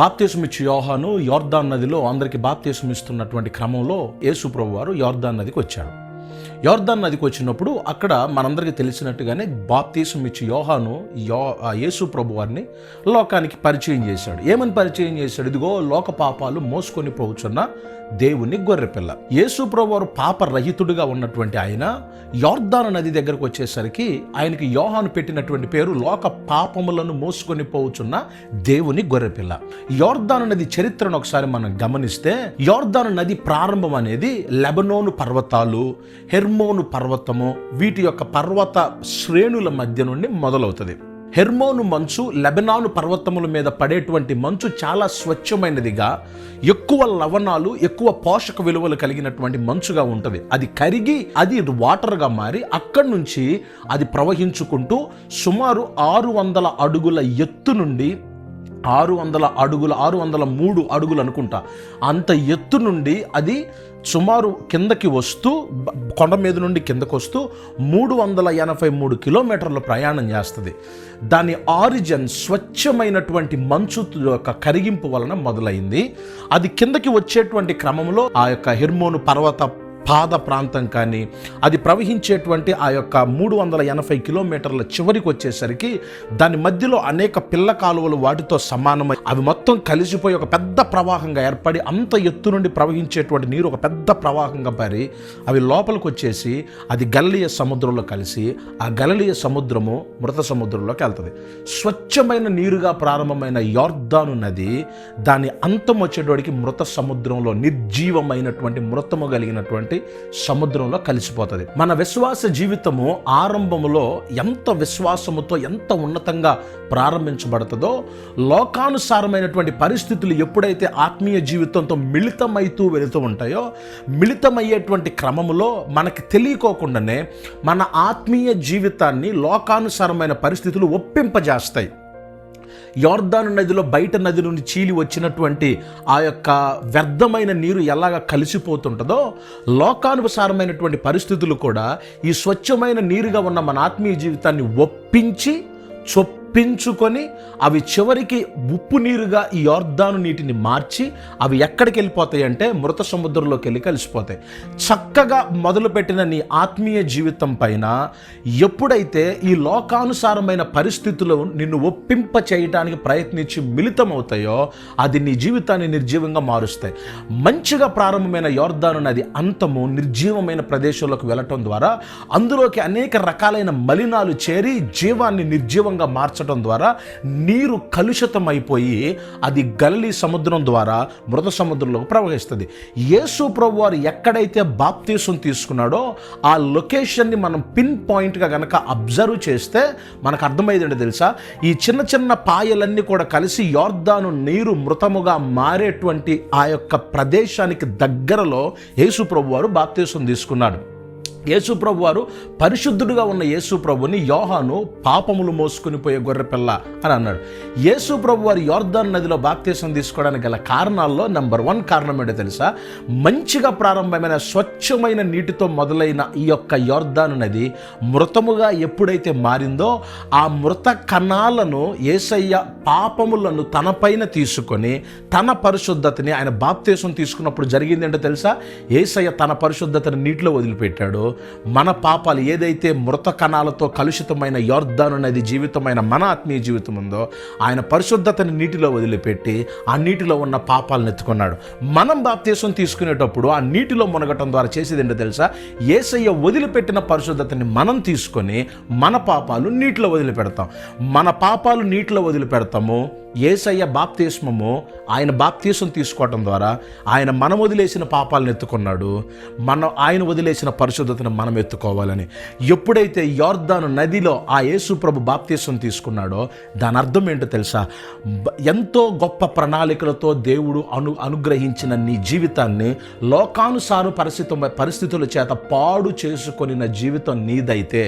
బాప్తిస్మిచ్చు యోహాను యోర్దాన్ నదిలో అందరికి బాప్తిస్మ ఇస్తున్నటువంటి క్రమంలో యేసు ప్రభువారు యోర్దాన్ నదికి వచ్చాడు. యోర్దాన్ నదికి వచ్చినప్పుడు అక్కడ మనందరికీ తెలిసినట్టుగానే బాప్తిస్మిచ్చు యోహాను యేసు ప్రభువారిని లోకానికి పరిచయం చేశాడు. ఏమని పరిచయం చేశాడు? ఇదిగో లోక పాపాలు మోసుకొని పోవచ్చున్న దేవుని గొర్రెపిల్ల. యేసు ప్రభువారు పాపరహితుడిగా ఉన్నటువంటి ఆయన యోర్దాను నది దగ్గరకు వచ్చేసరికి ఆయనకి యోహాను పెట్టినటువంటి పేరు లోక పాపములను మోసుకొని పోవచ్చున్న దేవుని గొర్రెపిల్ల. యోర్దాను నది చరిత్రను ఒకసారి మనం గమనిస్తే, యోర్దాను నది ప్రారంభం అనేది లెబనోను పర్వతాలు, హెర్మోను పర్వతము, వీటి యొక్క పర్వత శ్రేణుల మధ్య నుండి మొదలవుతుంది. హెర్మోను మంచు లెబనాను పర్వతముల మీద పడేటువంటి మంచు చాలా స్వచ్ఛమైనదిగా, ఎక్కువ లవణాలు, ఎక్కువ పోషక విలువలు కలిగినటువంటి మంచుగా ఉంటుంది. అది కరిగి అది వాటర్గా మారి అక్కడి నుంచి అది ప్రవహించుకుంటూ సుమారు 600 అడుగుల ఎత్తు నుండి 603 అడుగులు అనుకుంటా, అంత ఎత్తు నుండి అది సుమారు కిందకి వస్తూ, కొండ మీద నుండి కిందకు వస్తూ 383 కిలోమీటర్ల ప్రయాణం చేస్తుంది. దాని ఆరిజిన్ స్వచ్ఛమైనటువంటి మంచు యొక్క కరిగింపు వలన మొదలైంది. అది కిందకి వచ్చేటువంటి క్రమంలో ఆ యొక్క హెర్మోను పర్వత పాద ప్రాంతం కానీ, అది ప్రవహించేటువంటి ఆ యొక్క 380 కిలోమీటర్ల చివరికి వచ్చేసరికి దాని మధ్యలో అనేక పిల్ల కాలువలు వాటితో సమానమై అవి మొత్తం కలిసిపోయి ఒక పెద్ద ప్రవాహంగా ఏర్పడి, అంత ఎత్తు నుండి ప్రవహించేటువంటి నీరు ఒక పెద్ద ప్రవాహంగా పారి అవి లోపలికి వచ్చేసి అది గలిలయ సముద్రంలో కలిసి ఆ గలిలయ సముద్రము మృత సముద్రంలోకి వెళ్తుంది. స్వచ్ఛమైన నీరుగా ప్రారంభమైన యోర్దాను నది దాని అంతం వచ్చేటోడికి మృత సముద్రంలో, నిర్జీవమైనటువంటి మృతము కలిగినటువంటి సముద్రంలో కలిసిపోతుంది. మన విశ్వాస జీవితము ఆరంభములో ఎంత విశ్వాసముతో, ఎంత ఉన్నతంగా ప్రారంభించబడుతుందో, లోకానుసారమైనటువంటి పరిస్థితులు ఎప్పుడైతే ఆత్మీయ జీవితంతో మిళితమైతూ వెళుతూ ఉంటాయో, మిళితమయ్యేటువంటి క్రమములో మనకి తెలియకోకుండానే మన ఆత్మీయ జీవితాన్ని లోకానుసారమైన పరిస్థితులు ఒప్పింపజేస్తాయి. యోర్దాను నదిలో బయట నది నుండి చీలి వచ్చినటువంటి ఆ యొక్క వ్యర్థమైన నీరు ఎలాగ కలిసిపోతుంటుందో, లోకానుసారమైనటువంటి పరిస్థితులు కూడా ఈ స్వచ్ఛమైన నీరుగా ఉన్న మన ఆత్మీయ జీవితాన్ని ఒప్పించి చొప్పించుకొని అవి చివరికి ఉప్పు నీరుగా ఈ యోర్దాను నీటిని మార్చి అవి ఎక్కడికి వెళ్ళిపోతాయి అంటే మృత సముద్రంలోకి వెళ్ళి కలిసిపోతాయి. చక్కగా మొదలుపెట్టిన నీ ఆత్మీయ జీవితం పైన ఎప్పుడైతే ఈ లోకానుసారమైన పరిస్థితులు నిన్ను ఒప్పింప చేయడానికి ప్రయత్నించి మిళితమవుతాయో, అది నీ జీవితాన్ని నిర్జీవంగా మారుస్తాయి. మంచిగా ప్రారంభమైన యోర్దాను నది అంతము నిర్జీవమైన ప్రదేశంలోకి వెళ్ళటం ద్వారా అందులోకి అనేక రకాలైన మలినాలు చేరి జీవాన్ని నిర్జీవంగా మార్చడం ద్వారా నీరు కలుషితమైపోయి అది గలిలయ సముద్రం ద్వారా మృత సముద్రంలోకి ప్రవహిస్తుంది. యేసు ప్రభువారు ఎక్కడైతే బాప్తిసం తీసుకున్నాడో ఆ లొకేషన్ని మనం పిన్ పాయింట్గా కనుక అబ్జర్వ్ చేస్తే మనకు అర్థమైందండి. తెలుసా, ఈ చిన్న చిన్న పాయలన్నీ కూడా కలిసి యోర్దాను నీరు మృతముగా మారేటువంటి ఆ యొక్క ప్రదేశానికి దగ్గరలో యేసు ప్రభువారు బాప్తిసం తీసుకున్నాడు. యేసు ప్రభువారు పరిశుద్ధుడిగా ఉన్న యేసు ప్రభుని యోహాను పాపములు మోసుకుని పోయే గొర్రెపిల్ల అని అన్నాడు. యేసు ప్రభువారు యోర్దాను నదిలో బాప్తిసం తీసుకోవడానికి గల కారణాల్లో నెంబర్ 1 కారణం ఏంటో తెలుసా? మంచిగా ప్రారంభమైన స్వచ్ఛమైన నీటితో మొదలైన ఈ యొక్క యోర్దాను నది మృతముగా ఎప్పుడైతే మారిందో, ఆ మృత కణాలను యేసయ్య పాపములను తనపైన తీసుకొని తన పరిశుద్ధతని, ఆయన బాప్తిసం తీసుకున్నప్పుడు జరిగింది ఏంటో తెలుసా? యేసయ్య తన పరిశుద్ధతని నీటిలో వదిలిపెట్టాడు. మన పాపాలు ఏదైతే మృత కణాలతో కలుషితమైన యోర్దాను నది జీవితమైన మన ఆత్మీయ జీవితం ఉందో, ఆయన పరిశుద్ధతని నీటిలో వదిలిపెట్టి ఆ నీటిలో ఉన్న పాపాలను ఎత్తుకున్నాడు. మనం బాప్తిసం తీసుకునేటప్పుడు ఆ నీటిలో మునగటం ద్వారా చేసేది ఏంటో తెలుసా? యేసయ్య వదిలిపెట్టిన పరిశుద్ధతని మనం తీసుకొని మన పాపాలు నీటిలో వదిలిపెడతాం. మన పాపాలు నీటిలో వదిలిపెడతాము. యేసయ్య బాప్తిస్మము, ఆయన బాప్తిసం తీసుకోవటం ద్వారా ఆయన మనం వదిలేసిన పాపాలను ఎత్తుకున్నాడు. ఆయన వదిలేసిన పరిశుద్ధతను మనం ఎత్తుకోవాలని. ఎప్పుడైతే యోర్దాను నదిలో ఆ యేసు ప్రభు బాప్తిసం తీసుకున్నాడో దాని అర్థం ఏంటో తెలుసా? ఎంతో గొప్ప ప్రణాళికలతో దేవుడు అనుగ్రహించిన నీ జీవితాన్ని లోకానుసార పరిస్థితుల చేత పాడు చేసుకొనిన జీవితం నీదైతే,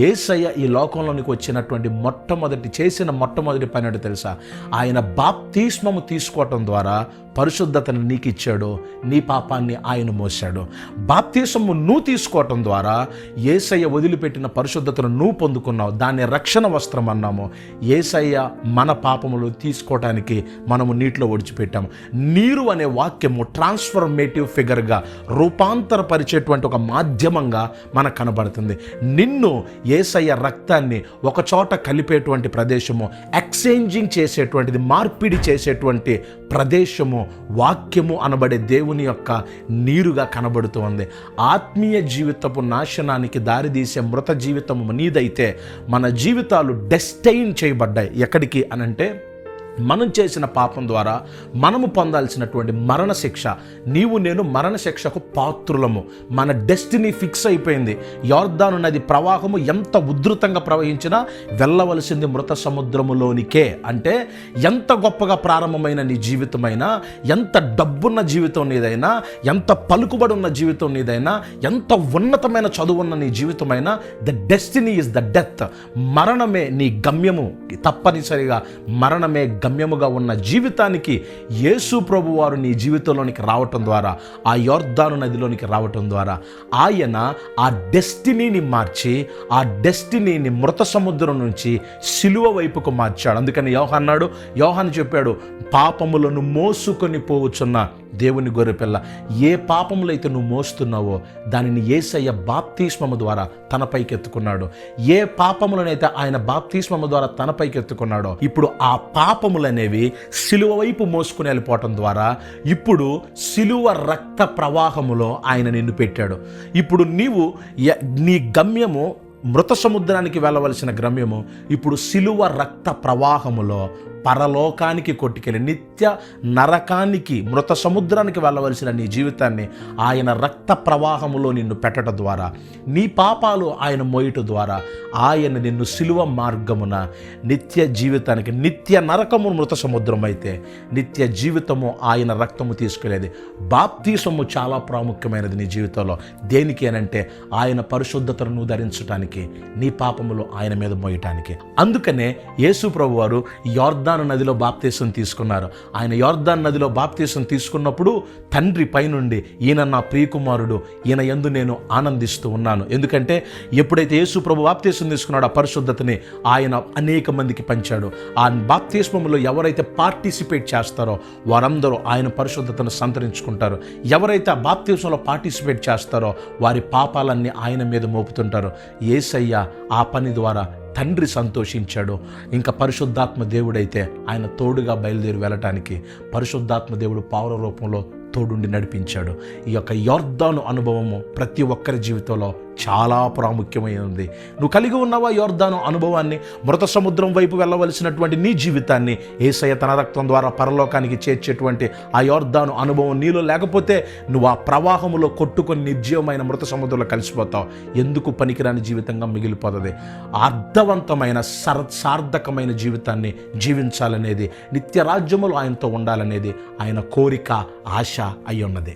యేసయ్య ఈ లోకంలోనికి వచ్చినటువంటి మొట్టమొదటి పని ఏంటో తెలుసా? ఆయన బాప్తిస్మము తీసుకోవటం ద్వారా పరిశుద్ధతను నీకు ఇచ్చాడు, నీ పాపాన్ని ఆయన మోసాడు. బాప్తీసము నువ్వు తీసుకోవటం ద్వారా యేసయ్య వదిలిపెట్టిన పరిశుద్ధతను నువ్వు పొందుకున్నావు, దాన్ని రక్షణ వస్త్రం అన్నాము. యేసయ్య మన పాపములు తీసుకోవటానికి మనము నీటిలో ఒడిచిపెట్టాము. నీరు అనే వాక్యము ట్రాన్స్ఫర్మేటివ్ ఫిగర్గా, రూపాంతరపరిచేటువంటి ఒక మాధ్యమంగా మనకు కనబడుతుంది. నిన్ను యేసయ్య రక్తాన్ని ఒక చోట కలిపేటువంటి ప్రదేశము, ఎక్స్చేంజింగ్ చేసేటువంటిది, మార్పిడి చేసేటువంటి ప్రదేశము వాక్యము అనబడే దేవుని యొక్క నీరుగా కనబడుతూ ఉంది. ఆత్మీయ జీవితపు నాశనానికి దారితీసే మృత జీవితము నీదైతే మన జీవితాలు డెస్టైన్ చేయబడ్డాయి. ఎక్కడికి అనంటే మనం చేసిన పాపం ద్వారా మనము పొందాల్సినటువంటి మరణశిక్ష, నీవు నేను మరణశిక్షకు పాత్రులము. మన డెస్టినీ ఫిక్స్ అయిపోయింది. యోర్దాను నది ప్రవాహము ఎంత ఉధృతంగా ప్రవహించినా వెళ్ళవలసింది మృత సముద్రములోనికే. అంటే ఎంత గొప్పగా ప్రారంభమైన నీ జీవితమైనా, ఎంత డబ్బున్న జీవితం నీదైనా, ఎంత పలుకుబడి ఉన్న జీవితం నీదైనా, ఎంత ఉన్నతమైన చదువున్న నీ జీవితమైనా, the destiny is the death. మరణమే నీ గమ్యము. తప్పనిసరిగా మరణమే గమ్యముగా ఉన్న జీవితానికి యేసు ప్రభు వారు నీ జీవితంలోనికి రావటం ద్వారా, ఆ యోర్దాను నదిలోనికి రావటం ద్వారా ఆయన ఆ డెస్టినీని మార్చి, ఆ డెస్టినీని మృత సముద్రం నుంచి సిలువ వైపుకు మార్చాడు. అందుకని యోహాను చెప్పాడు, పాపములను మోసుకొని పోవచ్చున్న దేవుని గొర్రెపిల్ల. ఏ పాపములైతే నువ్వు మోస్తున్నావో దానిని యేసయ్య బాప్తిస్మము ద్వారా తనపైకి ఎత్తుకున్నాడు. ఏ పాపములనైతే ఆయన బాప్తిస్మము ద్వారా తనపైకి ఎత్తుకున్నాడో, ఇప్పుడు ఆ పాపములనేవి సిలువ వైపు మోసుకుని వెళ్ళిపోవటం ద్వారా ఇప్పుడు సిలువ రక్త ప్రవాహములో ఆయన నిన్ను పెట్టాడు. ఇప్పుడు నీవు నీ గమ్యము మృత సముద్రానికి వెళ్ళవలసిన గమ్యము ఇప్పుడు సిలువ రక్త ప్రవాహములో పరలోకానికి కొట్టుకెళ్ళి నిత్య నరకానికి, మృత సముద్రానికి వెళ్ళవలసిన నీ జీవితాన్ని ఆయన రక్త ప్రవాహములో నిన్ను పెట్టడం ద్వారా, నీ పాపాలు ఆయన మోయటం ద్వారా ఆయన నిన్ను సిలువ మార్గమున నిత్య జీవితానికి, నిత్య నరకము మృత సముద్రం అయితే నిత్య జీవితము ఆయన రక్తము తీసుకెళ్ళేది. బాప్తీసము చాలా ప్రాముఖ్యమైనది నీ జీవితంలో. దేనికి అనంటే ఆయన పరిశుద్ధతను ధరించడానికి, నీ పాపములు ఆయన మీద మోయటానికి. అందుకనే యేసు ప్రభు వారు యోర్దాను నదిలో బాప్తీసం తీసుకున్నారు. ఆయన యోర్దాను నదిలో బాప్తీసం తీసుకున్నప్పుడు తండ్రి పైనుండి, ఈయన నా ప్రియకుమారుడు, ఈయన యందు నేను ఆనందిస్తూ ఉన్నాను. ఎందుకంటే ఎప్పుడైతే యేసు ప్రభు బాప్తీసం తీసుకున్నాడో ఆ పరిశుద్ధతని ఆయన అనేక మందికి పంచాడు. ఆ బాప్తీస్మములో ఎవరైతే పార్టిసిపేట్ చేస్తారో వారందరూ ఆయన పరిశుద్ధతను సంతరించుకుంటారు. ఎవరైతే ఆ బాప్తీసంలో పార్టిసిపేట్ చేస్తారో వారి పాపాలన్నీ ఆయన మీద మోపుతుంటారు. యేసయ్య ఆ పని ద్వారా తండ్రి సంతోషించాడు. ఇంకా పరిశుద్ధాత్మ దేవుడైతే ఆయన తోడుగా బయలుదేరి వెళ్ళటానికి పరిశుద్ధాత్మ దేవుడు పావుర రూపంలో తోడుండి నడిపించాడు. ఈ యొక్క యోర్దాను అనుభవము ప్రతి ఒక్కరి జీవితంలో చాలా ప్రాముఖ్యమైనది. నువ్వు కలిగి ఉన్నావా యోర్దాను అనుభవాన్ని? మృత సముద్రం వైపు వెళ్ళవలసినటువంటి నీ జీవితాన్ని యేసయ్య తన రక్తం ద్వారా పరలోకానికి చేర్చేటువంటి ఆ యోర్దాను అనుభవం నీలో లేకపోతే నువ్వు ఆ ప్రవాహములో కొట్టుకొని నిర్జీవమైన మృత సముద్రంలో కలిసిపోతావు. ఎందుకు పనికిరాని జీవితంగా మిగిలిపోతుంది. అర్థవంతమైన సార్థకమైన జీవితాన్ని జీవించాలనేది, నిత్య రాజ్యములో ఆయనతో ఉండాలనేది ఆయన కోరిక, ఆశ అయి ఉన్నది.